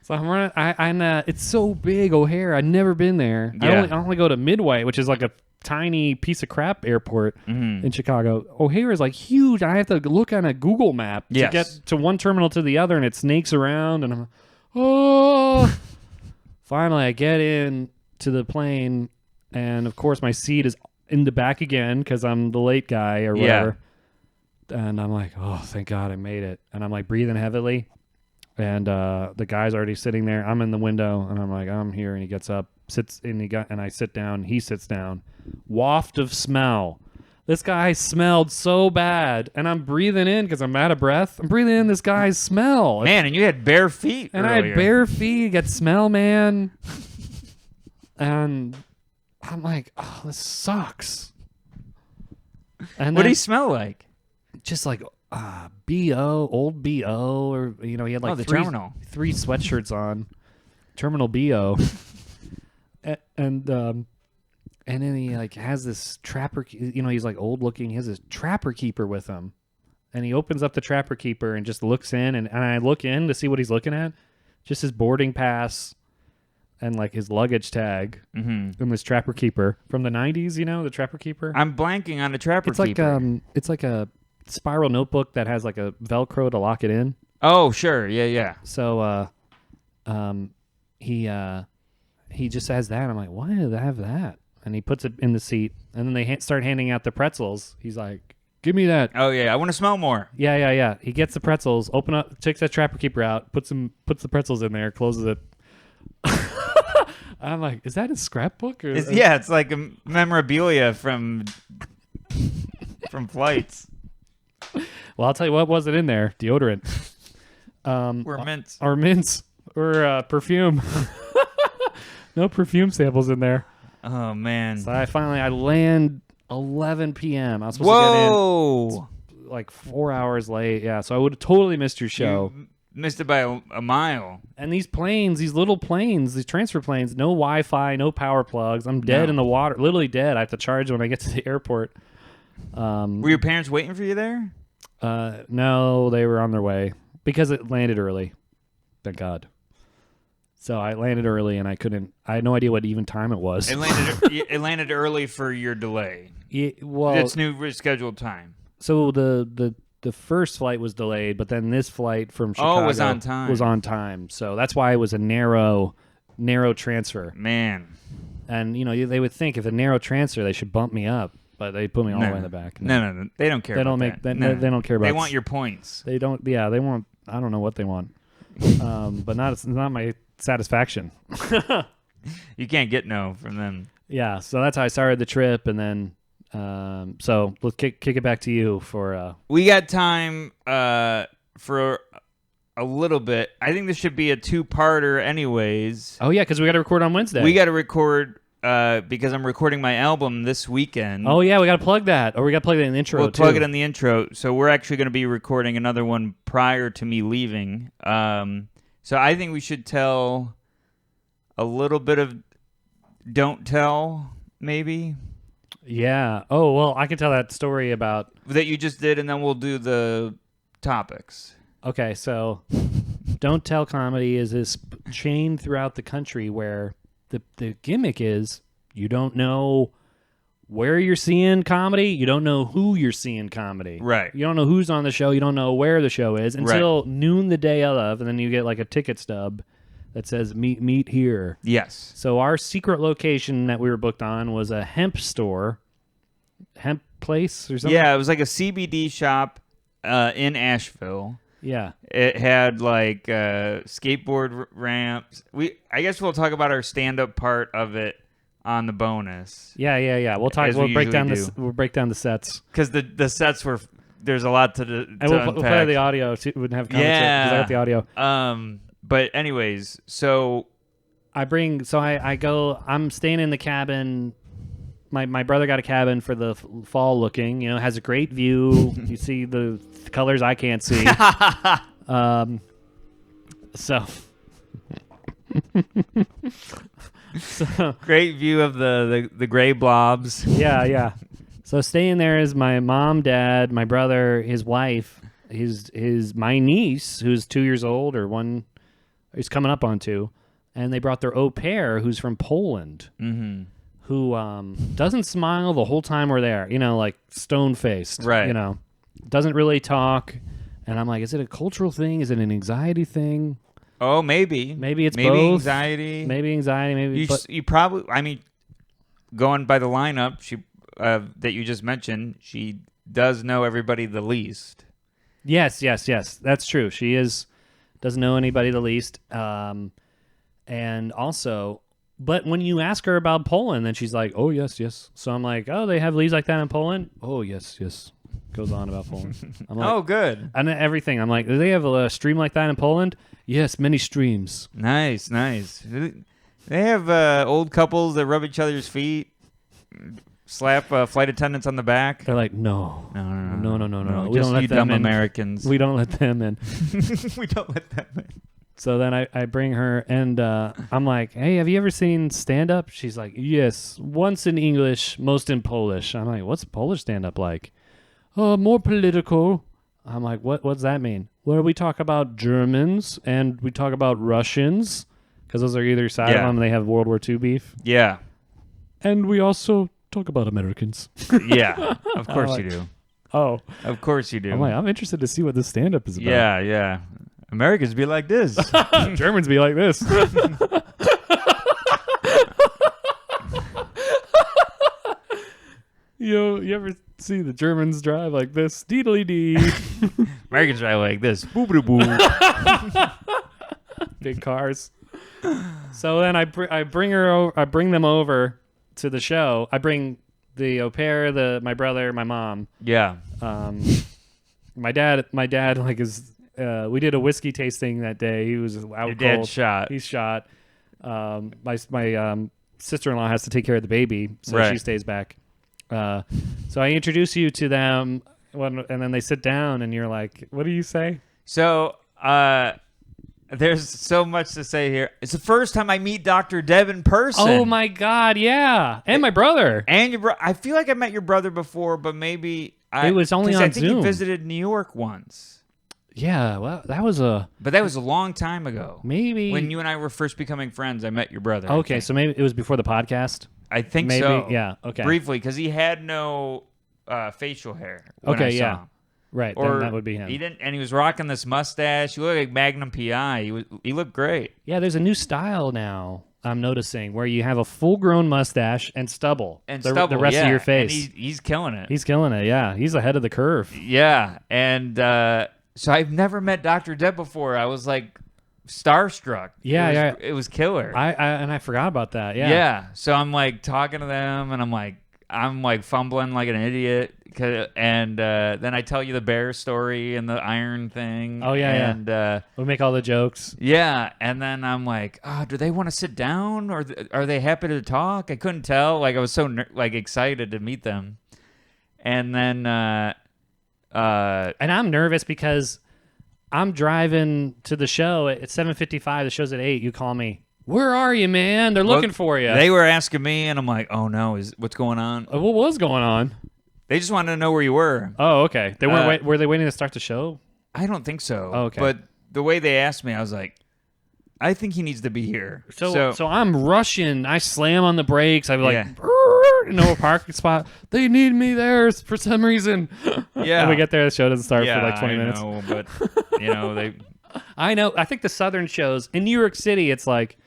So I'm running. It's so big, O'Hare. I've never been there. Yeah. I only go to Midway, which is like a tiny piece of crap airport in Chicago. O'Hare is huge. I have to look on a Google map to get to one terminal to the other, and it snakes around. And I'm Finally, I get in to the plane, and of course my seat is in the back again because I'm the late guy or whatever. Yeah. And I'm like, oh, thank God I made it. And I'm breathing heavily. And the guy's already sitting there. I'm in the window, and I'm like, I'm here. And he gets up, and I sit down. He sits down. Waft of smell. This guy smelled so bad, and I'm breathing in because I'm out of breath. I'm breathing in this guy's smell. Man, and you had bare feet and earlier. I had bare feet. Got smell, man. And I'm like, oh, this sucks. And what did he smell like? Just like BO, old BO, or he had the terminal. 3 sweatshirts on, terminal BO, and then he has this trapper. He's old looking. He has this trapper keeper with him, and he opens up the trapper keeper and just looks in, and I look in to see what he's looking at, just his boarding pass, and his luggage tag, and this trapper keeper from the 90s. The trapper keeper. I'm blanking on a trapper keeper. It's like a spiral notebook that has a Velcro to lock it in. Oh, sure. Yeah. So he just has that. I'm like, why do they have that? And he puts it in the seat, and then they start handing out the pretzels. He's like, give me that. Oh, yeah. I want to smell more. Yeah. He gets the pretzels, takes that trapper keeper out, puts the pretzels in there, closes it. I'm like, is that a scrapbook? It's like a memorabilia from flights. Well, I'll tell you what wasn't in there. Deodorant. Or mints. Or mints. Or perfume. No perfume samples in there. Oh, man. So I land 11 p.m. I was supposed to get in like 4 hours late. Yeah, so I would have totally missed your show. You missed it by a mile. And these planes, these little planes, these transfer planes, no Wi-Fi, no power plugs. I'm dead in the water, literally dead. I have to charge when I get to the airport. Were your parents waiting for you there? No, they were on their way because it landed early. Thank God. So I landed early and I had no idea what even time it was. It landed early for your delay. Well, it's new rescheduled time. So the first flight was delayed, but then this flight from Chicago was on time. Was on time. So that's why it was a narrow transfer. Man. And they would think if a narrow transfer, they should bump me up, but they put me all the way in the back. No. They don't care. They don't make. They don't care about. They want your points. They don't. Yeah, they want. I don't know what they want. But not my satisfaction. You can't get no from them. Yeah, so that's how I started the trip, and then so let's kick it back to you for. We got time for a little bit. I think this should be a two-parter, anyways. Oh yeah, because we got to record on Wednesday. We got to record because I'm recording my album this weekend. Oh yeah, we got to plug that, or we got to plug it in the intro. We'll plug it in the intro. So we're actually going to be recording another one prior to me leaving. So I think we should tell a little bit of don't tell, maybe. Yeah. Oh, well, I can tell that story about that you just did, and then we'll do the topics. Okay, so Don't Tell Comedy is this chain throughout the country where the gimmick is you don't know where you're seeing comedy, you don't know who you're seeing comedy. Right. You don't know who's on the show, you don't know where the show is until noon the day of, and then you get like a ticket stub that says meet here. Yes. So our secret location that we were booked on was a hemp store, hemp place or something. Yeah, it was like a CBD shop in Asheville. Yeah. It had like skateboard ramps. I guess we'll talk about our stand-up part of it on the bonus. Yeah. We'll talk. We'll break down the sets because the sets were. There's a lot to and we'll play the audio too. We wouldn't have comments because I got the audio. But anyways, so I go. I'm staying in the cabin. My brother got a cabin for the fall looking. Has a great view. You see the colors I can't see. So great view of the gray blobs. Yeah. So staying there is my mom, dad, my brother, his wife, my niece who's 2 years old or one is coming up on 2, and they brought their au pair who's from Poland. Mm-hmm. Who doesn't smile the whole time we're there, like stone-faced, right? Doesn't really talk, and I'm like, is it a cultural thing? Is it an anxiety thing? Oh, maybe it's both. Anxiety. Maybe anxiety. Maybe you probably. I mean, going by the lineup, she that you just mentioned, she does know everybody the least. Yes, that's true. She doesn't know anybody the least, and also. But when you ask her about Poland, then she's like, oh, yes. So I'm like, oh, they have leaves like that in Poland? Oh, yes. Goes on about Poland. I'm like, oh, good. And everything. I'm like, do they have a stream like that in Poland? Yes, many streams. Nice. They have old couples that rub each other's feet, slap flight attendants on the back. They're like, no. We don't let them in. Americans. We don't let them in. We don't let them in. So then I bring her, and I'm like, hey, have you ever seen stand-up? She's like, yes, once in English, most in Polish. I'm like, what's Polish stand-up like? More political. I'm like, what's that mean? Well, we talk about Germans, and we talk about Russians, because those are either side of them, and they have World War II beef. Yeah. And we also talk about Americans. Yeah, of course you do. Oh. Of course you do. I'm like, I'm interested to see what this stand-up is about. Yeah. Americans be like this. Germans be like this. You ever see the Germans drive like this? Deedly-dee. Americans drive like this. Boo-boo-boo. Big cars. So then I bring them over to the show. I bring the au pair, my brother, my mom. Yeah. My dad like is we did a whiskey tasting that day. He was out Your cold. dad's shot. He's shot. My sister-in-law has to take care of the baby, so Right. she stays back. So I introduce you to them, and then they sit down, and you're like, "What do you say?" So, there's so much to say here. It's the first time I meet Dr. Deb in person. Oh my God, yeah, and my brother. And your I feel like I met your brother before, but maybe It was only 'cause on I think Zoom. he visited New York once. Yeah, well, that was But that was a long time ago. maybe When you and I were first becoming friends, I met your brother. I Okay, think. so maybe it was before the podcast. I think Maybe, so. yeah, okay. Briefly, because he had no facial hair. When Okay, I saw yeah. him. Right, Or then that would be him. He didn't, and he was rocking this mustache. He looked like Magnum PI. He looked great. Yeah, there's a new style now. I'm noticing where you have a full-grown mustache and stubble, And the stubble, rest of yeah. your face. And he's killing it. He's killing it. Yeah, he's ahead of the curve. Yeah, and so I've never met Dr. Deb before. I was like starstruck. Yeah, it was killer. I forgot about that. Yeah. Yeah. So I'm like talking to them, and I'm like fumbling like an idiot, and then I tell you the bear story and the iron thing. Oh, yeah, and We make all the jokes. yeah, and then I'm like, oh, do they want to sit down, or are they happy to talk? I couldn't tell. Like I was so excited to meet them, and then And I'm nervous because I'm driving to the show at 7:55. The show's at 8. You call me. Where are you, man? They're looking for you. They were asking me, and I'm like, oh no, what's going on? What was going on? They just wanted to know where you were. Oh, okay. They weren't. Were they waiting to start the show? I don't think so. Oh, okay. But the way they asked me, I was like, I think he needs to be here. So I'm rushing. I slam on the brakes. I'm like, Yeah. no parking spot. They need me there for some reason. Yeah. And we get there, the show doesn't start yeah, for like 20 minutes. I know, but they. I know. I think the southern shows in New York City, it's like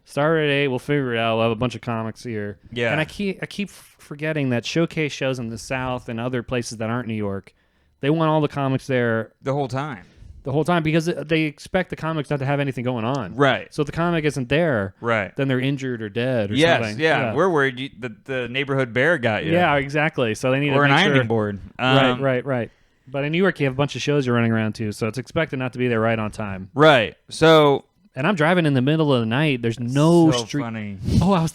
start at 8. We'll figure it out. We'll have a bunch of comics here. Yeah. And I keep forgetting that showcase shows in the South and other places that aren't New York, they want all the comics there The whole time. the whole time because they expect the comics not to have anything going on. Right. So if the comic isn't there, Right. then they're injured or dead or Yes. something. Yeah. We're worried that the neighborhood bear got you. Yeah, exactly. So they need Or to an make ironing sure. board. Right. But in New York, you have a bunch of shows you're running around to, so it's expected not to be there right on time. Right. So. And I'm driving in the middle of the night. There's no so street. funny. Oh, I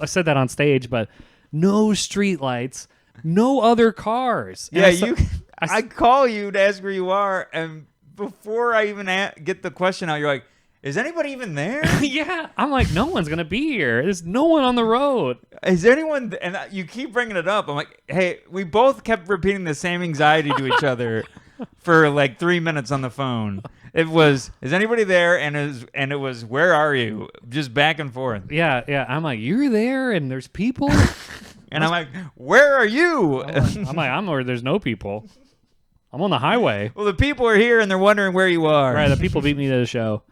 said that on stage, but no street lights, no other cars. And Yeah. I I call you to ask where you are, and before I even get the question out, you're like, "Is anybody even there? yeah, I'm like, no one's gonna be here. There's no one on the road. Is there anyone?" And you keep bringing it up. I'm like, "Hey, we both kept repeating the same anxiety to each other for like 3 minutes on the phone. It was, is anybody there? And it was, where are you? Just back and forth. Yeah. I'm like, you're there, and there's people. And I'm like, where are you? I'm like, I'm where there's no people. I'm on the highway. Well, the people are here, and they're wondering where you are. Right, the people beat me to the show.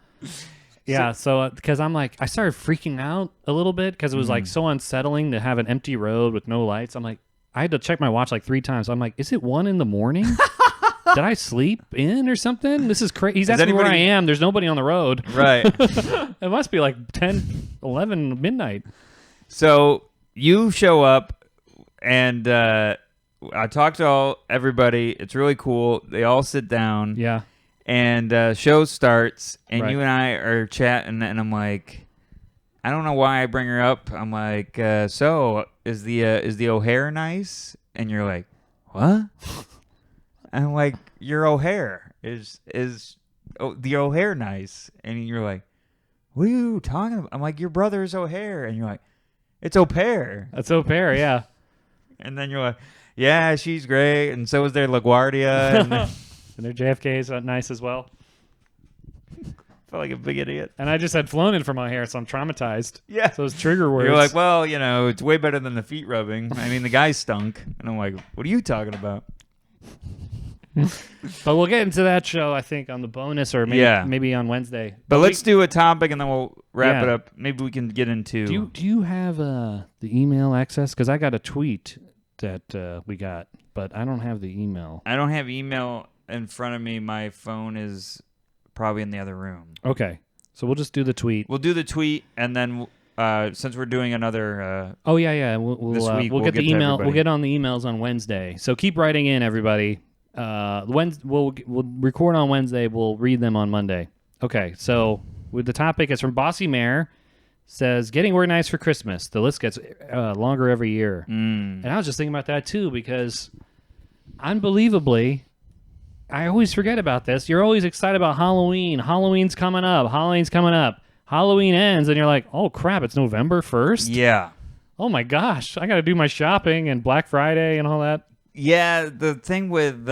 Yeah, so because I'm like, I started freaking out a little bit because it was like so unsettling to have an empty road with no lights. I'm like, I had to check my watch like 3 times. I'm like, is it 1 in the morning? Did I sleep in or something? This is crazy. He's asking me where I am. There's nobody on the road. Right. It must be like 10, 11 midnight. So you show up, and I talk to everybody. It's really cool. They all sit down. Yeah. And show starts, and Right. you and I are chatting, and I'm like, I don't know why I bring her up. I'm like, so is the O'Hare nice? And you're like, what? I'm like, your O'Hare is the O'Hare nice? And you're like, what are you talking about? I'm like, your brother's O'Hare, and you're like, it's au pair. That's au pair, yeah. And then you're like, yeah, she's great, and so is their LaGuardia. And then, And their JFK is nice as well. felt like a big idiot. And I just had flown in for my hair, so I'm traumatized. Yeah. So it's trigger words. You're like, well, it's way better than the feet rubbing. I mean, the guy stunk. And I'm like, what are you talking about? But we'll get into that show, I think, on the bonus or maybe on Wednesday. But let's do a topic, and then we'll wrap it Yeah. up. Maybe we can get into... Do you have the email access? Because I got a tweet that we got, but I don't have the email. I don't have email in front of me. My phone is probably in the other room. Okay. So we'll just do the tweet. We'll do the tweet, and then since we're doing another... Yeah. We'll This week we'll we'll get the get to email. everybody. We'll get on the emails on Wednesday. So keep writing in, everybody. We'll record on Wednesday. We'll read them on Monday. Okay, so with the topic is from Bossy Mare. Says, getting organized for Christmas. The list gets longer every year. And I was just thinking about that, too, because unbelievably, I always forget about this. You're always excited about Halloween. Halloween's coming up. Halloween ends, and you're like, oh, crap, it's November 1st? Yeah. Oh, my gosh. I got to do my shopping and Black Friday and all that. Yeah, the thing with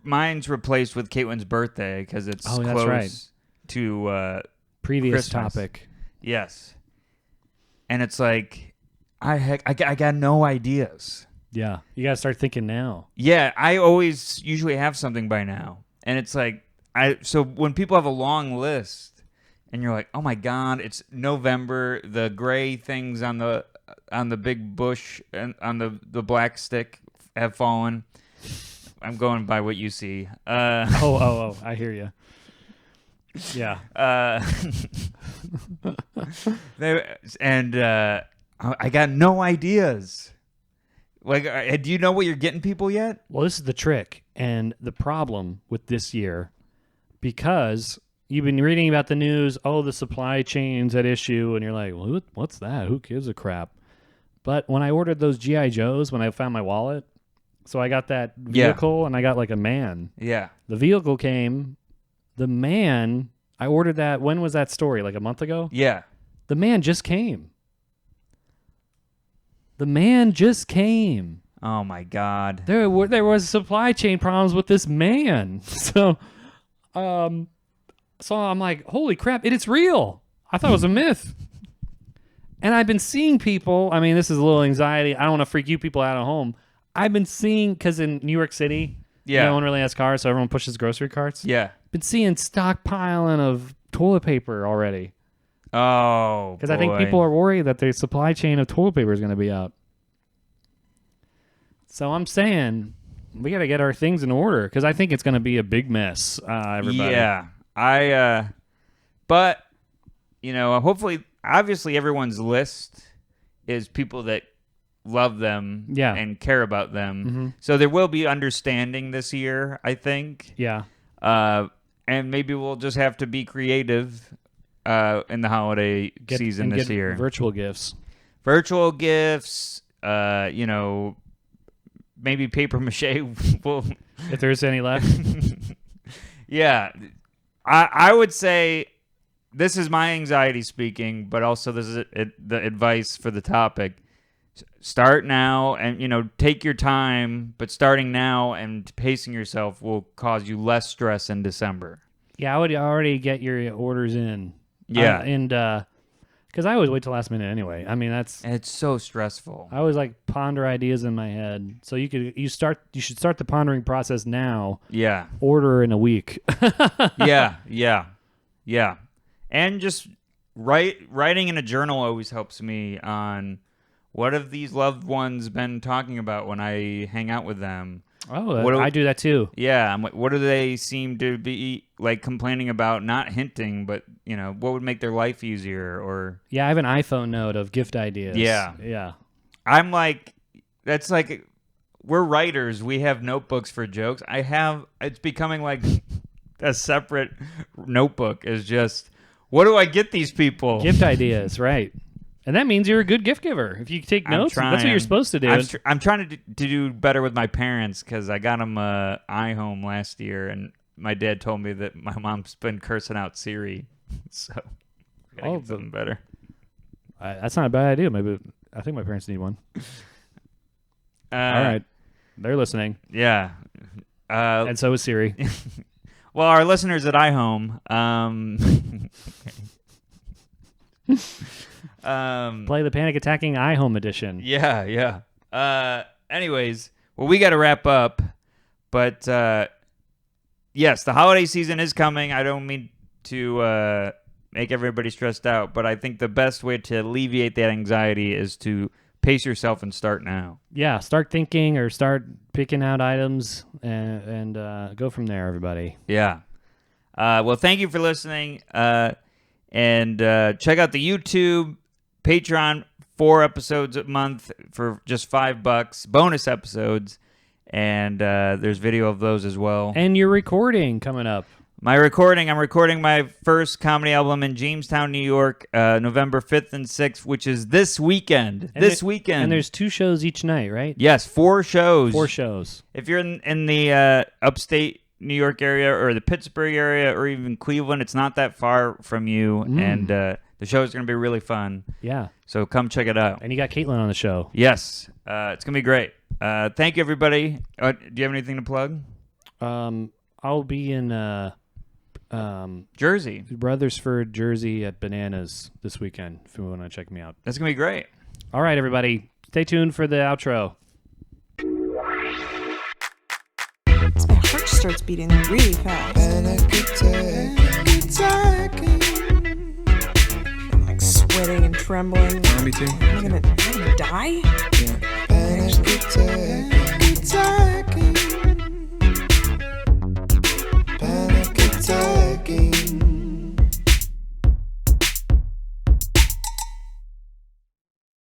mine's replaced with Caitlin's birthday because it's close right. to previous Christmas. topic. Yes, and it's like I got no ideas. Yeah, you got to start thinking now. Yeah, I always usually have something by now, and it's like so when people have a long list, and you're like, oh my god, it's November, the gray things on the big bush and on the black stick have fallen. I'm going by what you see. Oh, I hear you. Yeah. I got no ideas. Like, do you know what you're getting people yet? Well, this is the trick and the problem with this year, because you've been reading about the news, the supply chain's at issue, and you're like, well, what's that? Who gives a crap? But when I ordered those G.I. Joes, when I found my wallet, so I got that vehicle and I got like a man. Yeah. The vehicle came. The man, I ordered that. When was that story? Like a month ago? Yeah. The man just came. Oh my God. There was supply chain problems with this man. So I'm like, holy crap, it's real. I thought it was a myth. And I've been seeing people, I mean, this is a little anxiety. I don't want to freak you people out at home. I've been seeing, because in New York City, no one really has cars, so everyone pushes grocery carts. Yeah. Been seeing stockpiling of toilet paper already. Oh, because I think people are worried that the supply chain of toilet paper is going to be out. So I'm saying we got to get our things in order, because I think it's going to be a big mess, everybody. Yeah. But, hopefully, obviously everyone's list is people that love them and care about them. Mm-hmm. So there will be understanding this year, I think. Yeah. And maybe we'll just have to be creative in the holiday season this year. Virtual gifts. Maybe paper mache will... If there's any left. Yeah. I would say this is my anxiety speaking, but also this is the advice for the topic. Start now and, take your time, but starting now and pacing yourself will cause you less stress in December. Yeah, I would already get your orders in. Yeah. Because I always wait till last minute anyway. I mean, it's so stressful. I always ponder ideas in my head. So you should start the pondering process now. Yeah. Order in a week. Yeah. And just writing in a journal always helps me on what have these loved ones been talking about when I hang out with them. Oh, I do that too. Yeah, I'm like, what do they seem to be complaining about? Not hinting, but what would make their life easier? Or yeah, I have an iPhone note of gift ideas. Yeah. I'm like, that's like, we're writers. We have notebooks for jokes. It's becoming like a separate notebook. Is just, what do I get these people? Gift ideas, right? And that means you're a good gift giver. If you take notes, that's what you're supposed to do. I'm trying to do better with my parents because I got them iHome last year, and my dad told me that my mom's been cursing out Siri. So I gotta get something better. That's not a bad idea. Maybe I think my parents need one. All right, they're listening. Yeah, and so is Siri. Well, our listeners at iHome. Play the Panic Attacking iHome edition. Yeah. Anyways, well, we got to wrap up, but yes, the holiday season is coming. I don't mean to make everybody stressed out, but I think the best way to alleviate that anxiety is to pace yourself and start now. Yeah, start thinking or start picking out items and go from there, everybody. Yeah. Well, thank you for listening. And check out the YouTube, Patreon, 4 episodes a month for just $5, bonus episodes, and there's video of those as well. And you're recording coming up. I'm recording my first comedy album in Jamestown, New York, November 5th and 6th, which is this weekend. And there's 2 shows each night, right? Yes, 4 shows. 4 shows. If you're in the upstate New York area or the Pittsburgh area or even Cleveland, it's not that far from you, and the show is going to be really fun. Yeah. So come check it out. And you got Caitlin on the show. Yes. It's going to be great. Thank you, everybody. Do you have anything to plug? I'll be in Jersey. Rutherford, Jersey at Bananas this weekend if you want to check me out. That's going to be great. All right, everybody. Stay tuned for the outro. My heart starts beating really fast. I'm like sweating and trembling. Me too. Am I gonna die? Yeah.